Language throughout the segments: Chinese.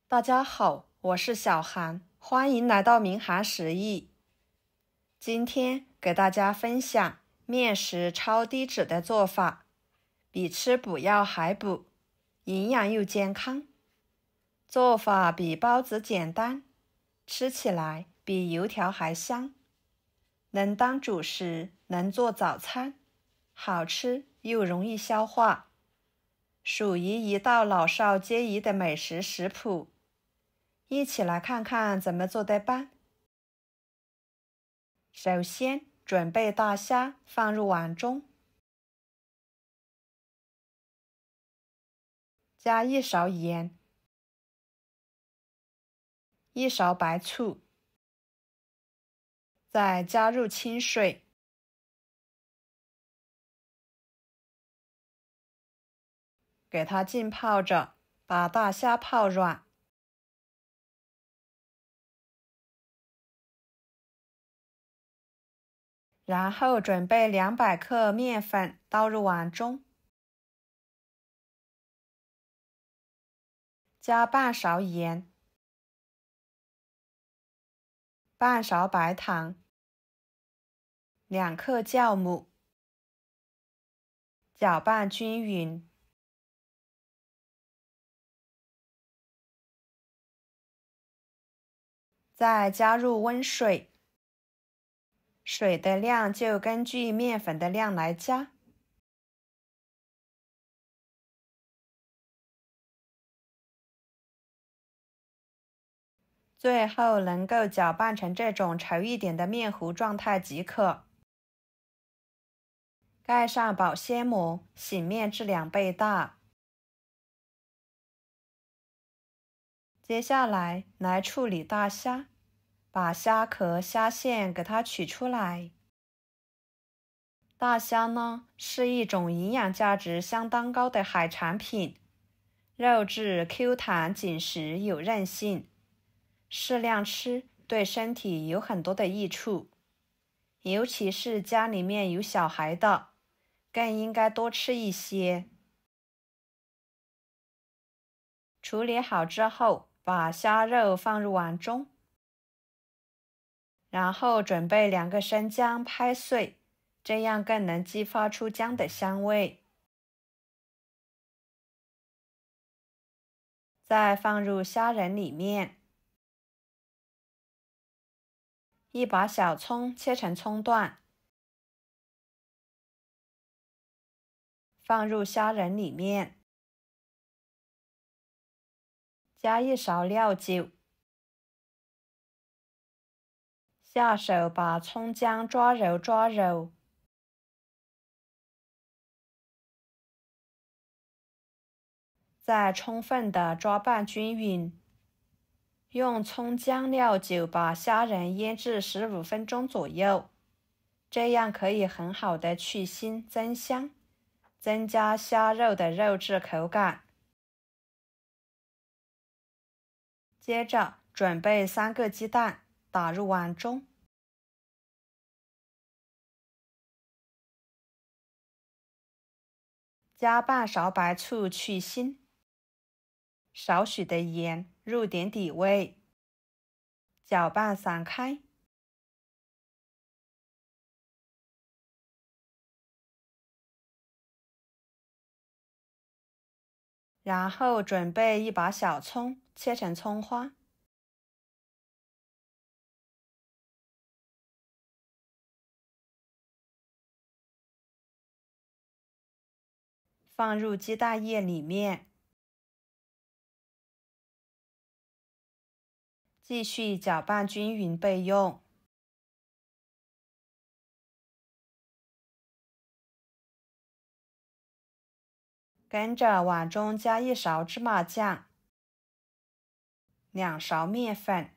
大家好，我是小韩，欢迎来到明涵食艺。今天给大家分享面食超低脂的做法，比吃补药还补，营养又健康。做法比包子简单，吃起来比油条还香，能当主食，能做早餐，好吃又容易消化，属于一道老少皆宜的美食食谱。一起来看看怎么做的吧。首先，准备大虾放入碗中，加1勺盐、1勺白醋，再加入清水，给它浸泡着，把大虾泡软。然后准备200克面粉倒入碗中，加半勺盐、半勺白糖、2克酵母，搅拌均匀。再加入温水，水的量就根据面粉的量来加。最后能够搅拌成这种稠一点的面糊状态即可。盖上保鲜膜，醒面至2倍大。接下来处理大虾，把虾壳、虾线给它取出来。大虾呢，是一种营养价值相当高的海产品，肉质 Q 弹紧实有韧性，适量吃对身体有很多的益处，尤其是家里面有小孩的，更应该多吃一些。处理好之后，把虾肉放入碗中，然后准备2个生姜拍碎，这样更能激发出姜的香味。再放入虾仁里面，一把小葱切成葱段，放入虾仁里面，加1勺料酒，下手把葱姜抓揉，再充分的抓拌均匀。用葱姜料酒把虾仁腌制15分钟左右，这样可以很好的去腥增香，增加虾肉的肉质口感。接着准备3个鸡蛋，打入碗中，加半勺白醋去腥，少许的盐，入点底味，搅拌散开。然后准备1把小葱，切成葱花，放入鸡蛋液里面，继续搅拌均匀备用。跟着碗中加1勺芝麻酱，2勺面粉，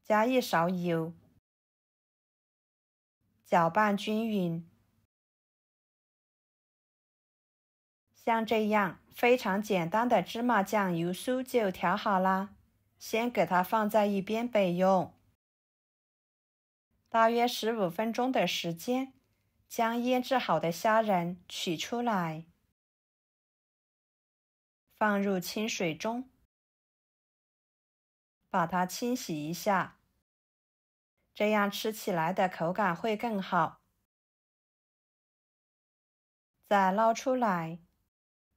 加1勺油，搅拌均匀。像这样非常简单的芝麻酱油酥就调好啦，先给它放在一边备用。大约15分钟的时间，将腌制好的虾仁取出来。放入清水中，把它清洗一下，这样吃起来的口感会更好。再捞出来，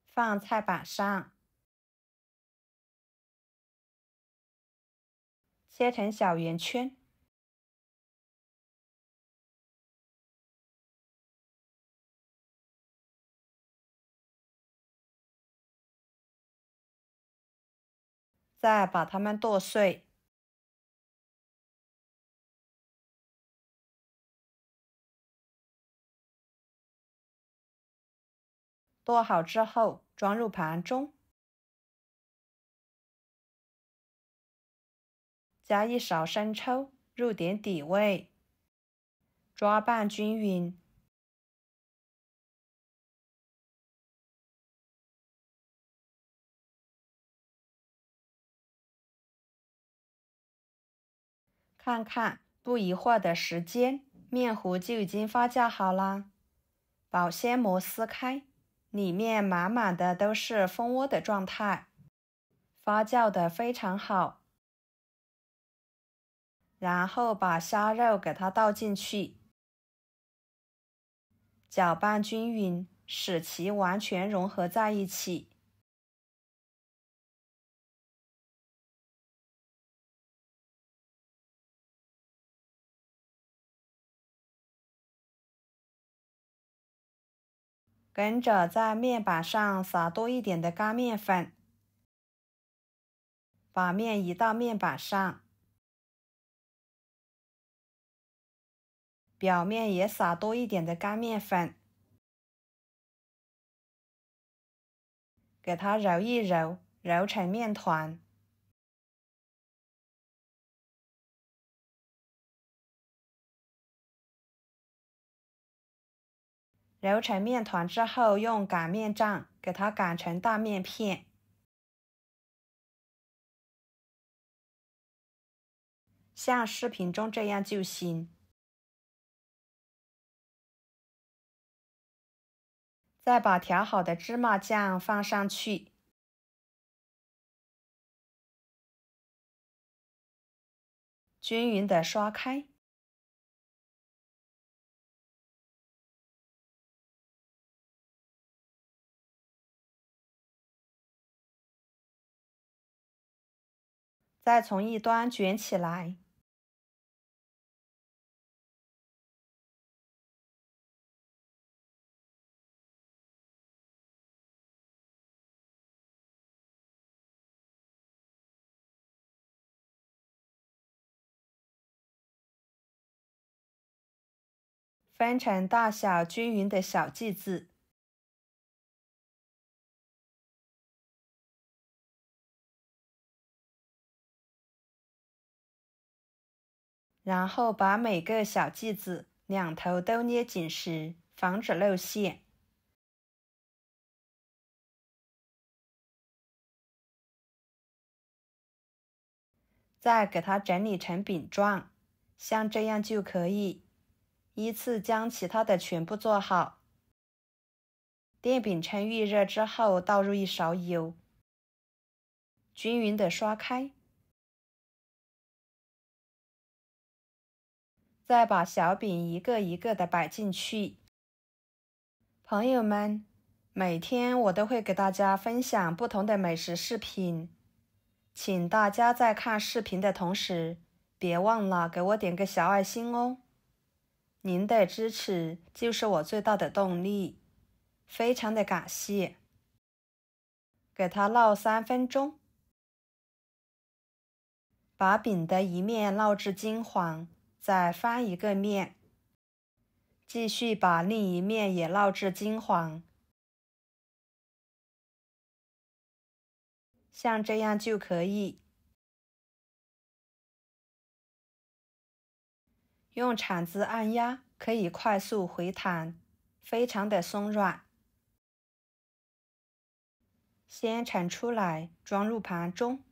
放菜板上，切成小圆圈。再把它们剁碎。剁好之后，装入盘中，加1勺生抽，入点底味，抓拌均匀。看看，不一会儿的时间，面糊就已经发酵好啦。保鲜膜撕开，里面满满的都是蜂窝的状态，发酵的非常好。然后把虾肉给它倒进去，搅拌均匀，使其完全融合在一起。跟着在面板上撒多一点的干面粉，把面移到面板上，表面也撒多一点的干面粉，给它揉一揉，揉成面团。揉成面团之后，用擀面杖给它擀成大面片。像视频中这样就行。再把调好的芝麻酱放上去，均匀的刷开。再从一端卷起来，分成大小均匀的小剂子。然后把每个小剂子两头都捏紧实，防止露馅。再给它整理成饼状，像这样就可以。依次将其他的全部做好。电饼铛预热之后，倒入1勺油，均匀的刷开。再把小饼一个一个的摆进去。朋友们，每天我都会给大家分享不同的美食视频，请大家在看视频的同时，别忘了给我点个小爱心哦。您的支持就是我最大的动力，非常的感谢。给它烙3分钟，把饼的一面烙至金黄，再翻一个面，继续把另一面也烙至金黄，像这样就可以。用铲子按压，可以快速回弹，非常的松软。先盛出来，装入盘中。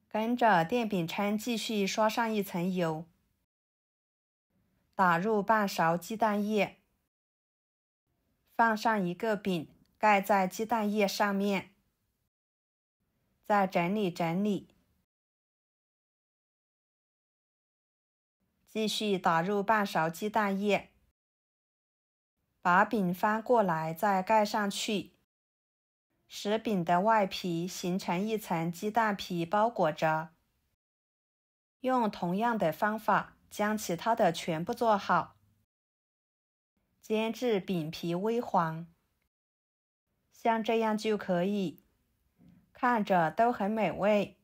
跟着电饼铛继续刷上一层油，打入半勺鸡蛋液，放上一个饼，盖在鸡蛋液上面，再整理整理，继续打入半勺鸡蛋液，把饼翻过来再盖上去，使饼的外皮形成一层鸡蛋皮包裹着。用同样的方法将其他的全部做好，煎至饼皮微黄，像这样就可以，看着都很美味，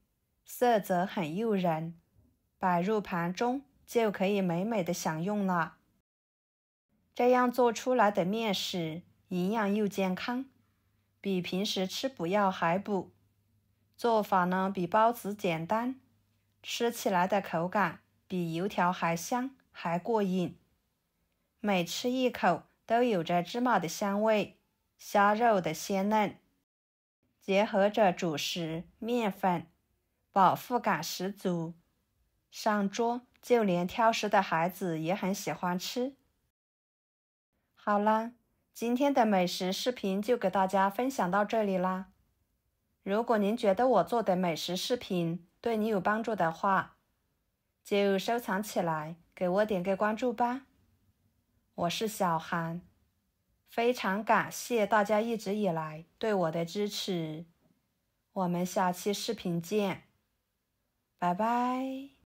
色泽很诱人，摆入盘中就可以美美的享用了。这样做出来的面食营养又健康，比平时吃补药还补。做法呢比包子简单，吃起来的口感比油条还香还过瘾。每吃一口都有着芝麻的香味，虾肉的鲜嫩，结合着主食面粉，饱腹感十足。上桌就连挑食的孩子也很喜欢吃。好啦，今天的美食视频就给大家分享到这里啦。如果您觉得我做的美食视频对你有帮助的话，就收藏起来，给我点个关注吧。我是小韩，非常感谢大家一直以来对我的支持。我们下期视频见，拜拜。